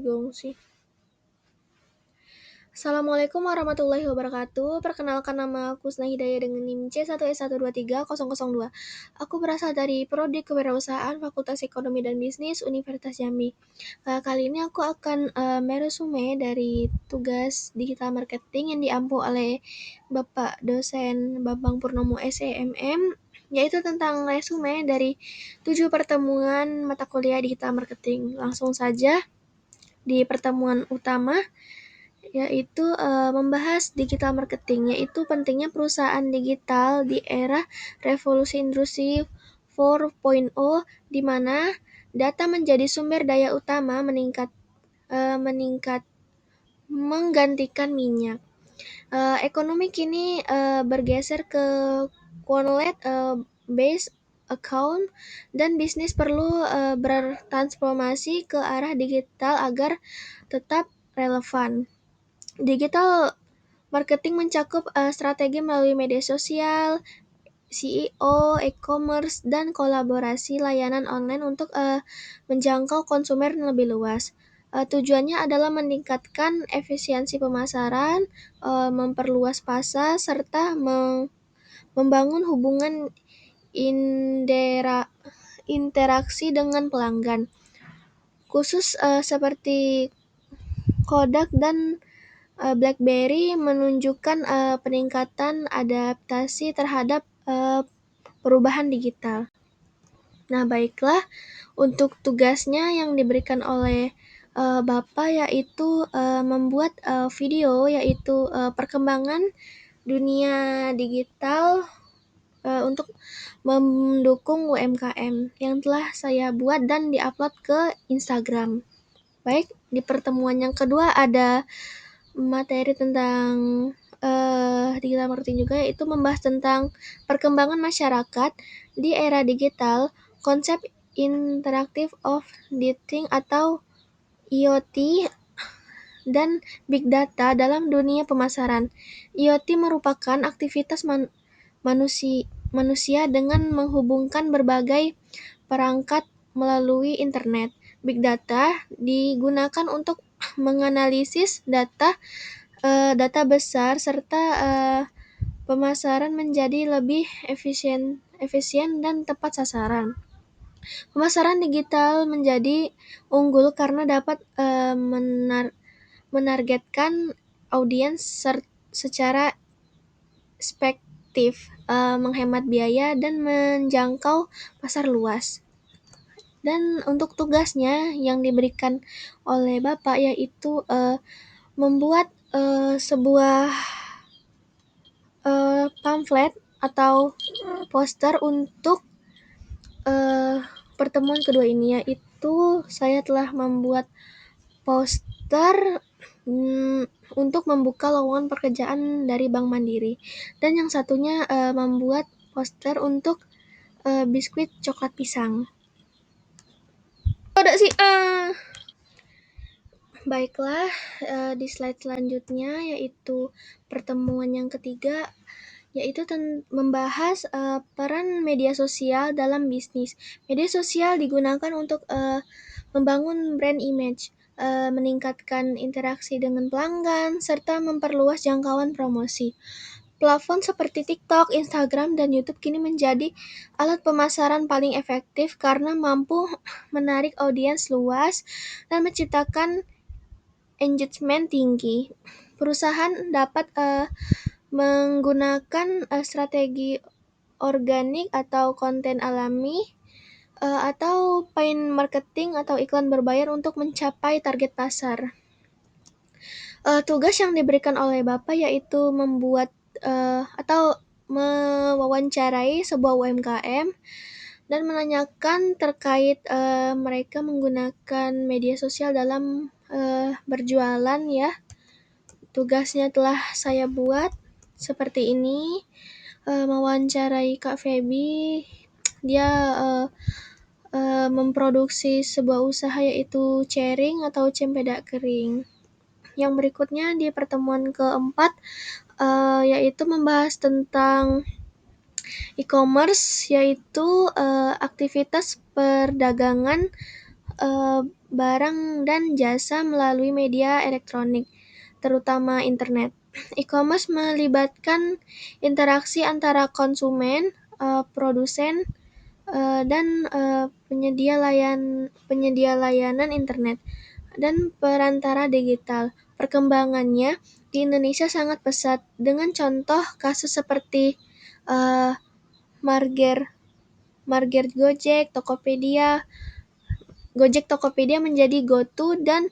Gongsi. Assalamualaikum warahmatullahi wabarakatuh. Perkenalkan, nama aku Husna Hidayah dengan NIM C1S1230002. Aku berasal dari Prodi Kewirausahaan Fakultas Ekonomi dan Bisnis Universitas Jambi. Kali ini aku akan meresume dari tugas digital marketing yang diampu oleh Bapak dosen Bambang Purnomo SEMM, yaitu tentang resume dari 7 pertemuan mata kuliah digital marketing. Langsung saja di pertemuan utama, yaitu membahas digital marketing, yaitu pentingnya perusahaan digital di era revolusi industri 4.0, di mana data menjadi sumber daya utama meningkat menggantikan minyak. Ekonomi kini bergeser ke wallet based account, dan bisnis perlu bertransformasi ke arah digital agar tetap relevan. Digital marketing mencakup strategi melalui media sosial, SEO, e-commerce, dan kolaborasi layanan online untuk menjangkau konsumen lebih luas. Tujuannya adalah meningkatkan efisiensi pemasaran, memperluas pasar, serta membangun hubungan interaksi dengan pelanggan. Khusus seperti Kodak dan BlackBerry menunjukkan peningkatan adaptasi terhadap perubahan digital. Nah, baiklah, untuk tugasnya yang diberikan oleh Bapak, yaitu membuat video, yaitu perkembangan dunia digital untuk mendukung UMKM, yang telah saya buat dan diupload ke Instagram. Baik, di pertemuan yang kedua ada materi tentang digital marketing juga, yaitu membahas tentang perkembangan masyarakat di era digital, konsep Interactive of Things atau IoT, dan Big Data dalam dunia pemasaran. IoT merupakan aktivitas manusia dengan menghubungkan berbagai perangkat melalui internet. Big Data digunakan untuk menganalisis data besar, serta pemasaran menjadi lebih efisien dan tepat sasaran. Pemasaran digital menjadi unggul karena dapat menargetkan audiens secara efektif, menghemat biaya, dan menjangkau pasar luas. Dan untuk tugasnya yang diberikan oleh Bapak, yaitu membuat sebuah pamflet atau poster untuk pertemuan kedua ini, yaitu saya telah membuat poster untuk membuka lowongan pekerjaan dari Bank Mandiri, dan yang satunya membuat poster untuk biskuit coklat pisang. Ada sih. Baiklah, di slide selanjutnya, yaitu pertemuan yang ketiga, yaitu membahas peran media sosial dalam bisnis. Media sosial digunakan untuk membangun brand image, meningkatkan interaksi dengan pelanggan, serta memperluas jangkauan promosi. Platform seperti TikTok, Instagram, dan YouTube kini menjadi alat pemasaran paling efektif karena mampu menarik audiens luas dan menciptakan engagement tinggi. Perusahaan dapat menggunakan strategi organik atau konten alami, atau paid marketing atau iklan berbayar untuk mencapai target pasar. Tugas yang diberikan oleh Bapak yaitu membuat atau mewawancarai sebuah UMKM dan menanyakan terkait mereka menggunakan media sosial dalam berjualan ya. Tugasnya telah saya buat seperti ini. Mewawancarai Kak Feby. Dia memproduksi sebuah usaha, yaitu cering atau cempedak kering. Yang berikutnya di pertemuan keempat, yaitu membahas tentang e-commerce, yaitu aktivitas perdagangan barang dan jasa melalui media elektronik, terutama internet. E-commerce melibatkan interaksi antara konsumen, produsen, dan penyedia layanan internet dan perantara digital. Perkembangannya di Indonesia sangat pesat, dengan contoh kasus seperti uh, Marger, Marger Gojek Tokopedia menjadi GoTo, dan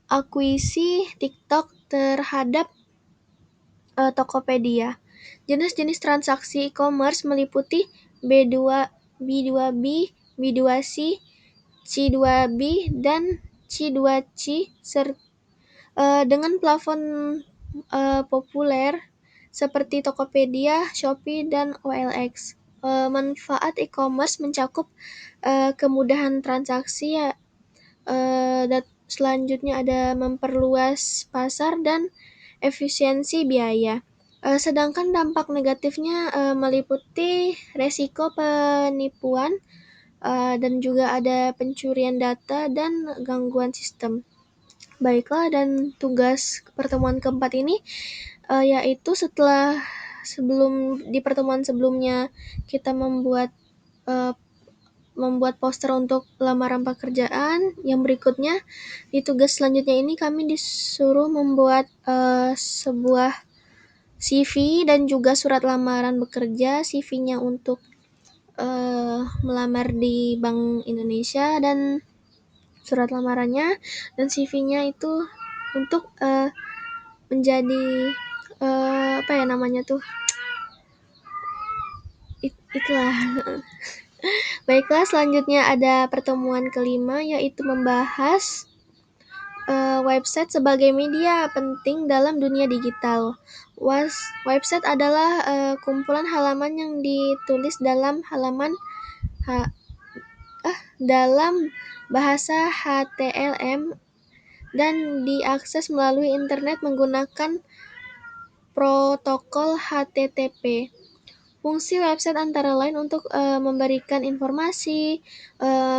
akuisisi TikTok terhadap Tokopedia. Jenis-jenis transaksi e-commerce meliputi B2, B2B, B2C, C2B, dan C2C, dengan plafon populer seperti Tokopedia, Shopee, dan OLX. Manfaat e-commerce mencakup kemudahan transaksi, ya. Selanjutnya ada memperluas pasar dan efisiensi biaya. Sedangkan dampak negatifnya meliputi resiko penipuan, dan juga ada pencurian data dan gangguan sistem. Baiklah, dan tugas pertemuan keempat ini yaitu sebelum di pertemuan sebelumnya kita membuat poster untuk lamaran pekerjaan. Yang berikutnya, di tugas selanjutnya ini kami disuruh membuat sebuah CV dan juga surat lamaran bekerja. CV-nya untuk melamar di Bank Indonesia, dan surat lamarannya dan CV-nya itu untuk menjadi apa ya namanya tuh, itulah. Baiklah, selanjutnya ada pertemuan kelima, yaitu membahas website sebagai media penting dalam dunia digital. Website adalah kumpulan halaman yang ditulis dalam bahasa HTML dan diakses melalui internet menggunakan protokol HTTP. Fungsi website antara lain untuk memberikan informasi,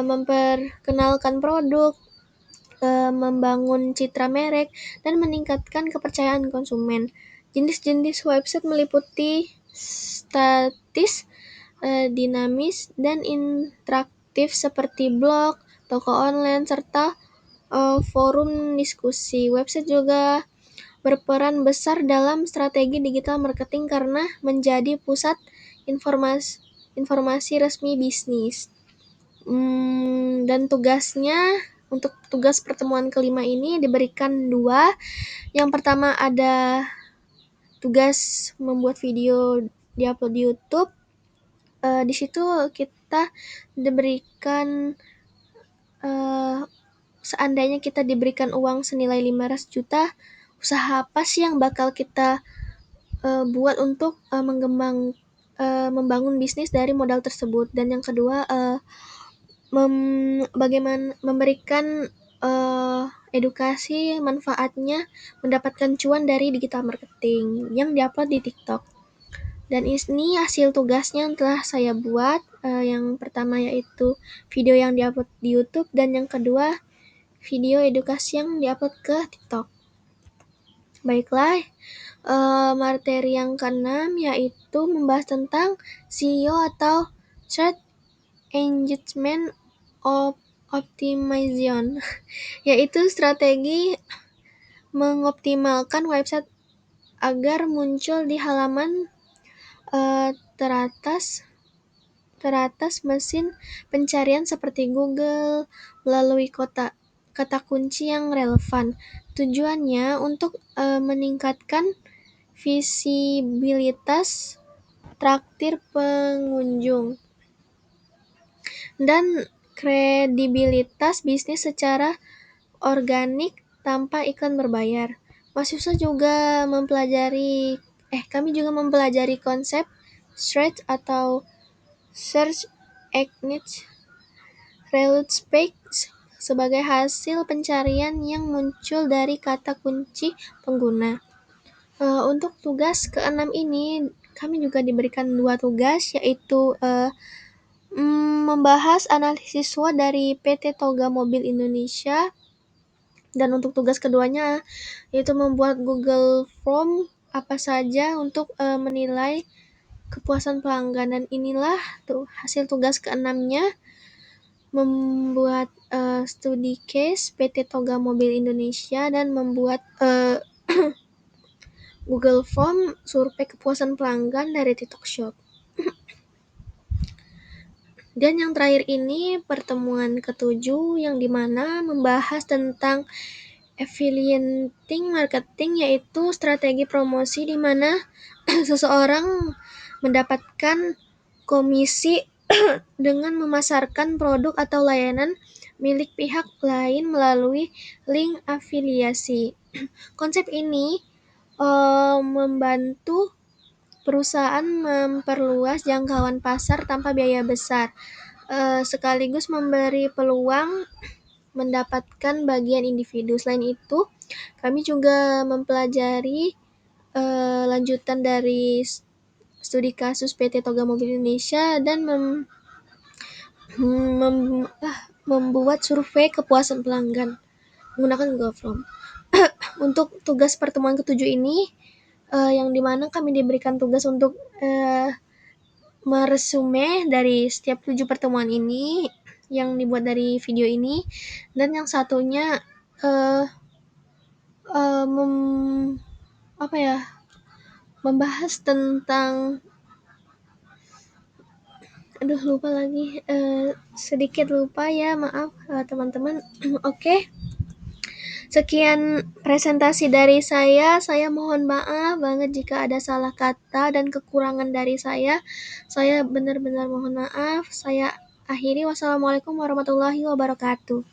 memperkenalkan produk, membangun citra merek, dan meningkatkan kepercayaan konsumen. Jenis-jenis website meliputi statis, dinamis, dan interaktif seperti blog, toko online, serta forum diskusi. Website juga berperan besar dalam strategi digital marketing karena menjadi pusat informasi resmi bisnis. Dan untuk tugas pertemuan kelima ini diberikan 2. Yang pertama ada tugas membuat video diupload di YouTube. Di situ kita diberikan seandainya kita diberikan uang senilai 500 juta, usaha apa sih yang bakal kita buat untuk membangun bisnis dari modal tersebut. Dan yang kedua, bagaimana memberikan edukasi manfaatnya mendapatkan cuan dari digital marketing yang diupload di TikTok. Dan ini hasil tugasnya yang telah saya buat. Yang pertama yaitu video yang diupload di YouTube, dan yang kedua video edukasi yang diupload ke TikTok. Baiklah, materi yang keenam yaitu membahas tentang SEO atau Search Engine Optimization, yaitu strategi mengoptimalkan website agar muncul di halaman teratas mesin pencarian seperti Google melalui kata kunci yang relevan. Tujuannya untuk meningkatkan visibilitas traktir pengunjung dan kredibilitas bisnis secara organik tanpa iklan berbayar. Kami juga mempelajari konsep search atau Search Engine Results Page sebagai hasil pencarian yang muncul dari kata kunci pengguna. Untuk tugas ke-6 ini kami juga diberikan 2 tugas, yaitu Membahas analisis SWOT dari PT Toga Mobil Indonesia, dan untuk tugas keduanya yaitu membuat Google Form apa saja untuk menilai kepuasan pelanggan. Dan inilah hasil tugas keenamnya, membuat studi case PT Toga Mobil Indonesia dan membuat Google Form survei kepuasan pelanggan dari TikTok Shop. Dan yang terakhir ini pertemuan ketujuh, yang dimana membahas tentang affiliating marketing, yaitu strategi promosi di mana seseorang mendapatkan komisi dengan memasarkan produk atau layanan milik pihak lain melalui link afiliasi. Konsep ini membantu perusahaan memperluas jangkauan pasar tanpa biaya besar, sekaligus memberi peluang mendapatkan bagian individu. Selain itu, kami juga mempelajari lanjutan dari studi kasus PT Toga Mobil Indonesia dan membuat survei kepuasan pelanggan menggunakan Google Form. Untuk tugas pertemuan ketujuh ini, yang dimana kami diberikan tugas untuk meresume dari setiap 7 pertemuan ini yang dibuat dari video ini, dan yang satunya membahas tentang lupa lagi, sedikit lupa ya, maaf teman-teman. Oke. Sekian presentasi dari saya. Saya mohon maaf banget jika ada salah kata dan kekurangan dari saya. Saya benar-benar mohon maaf. Saya akhiri. Wassalamualaikum warahmatullahi wabarakatuh.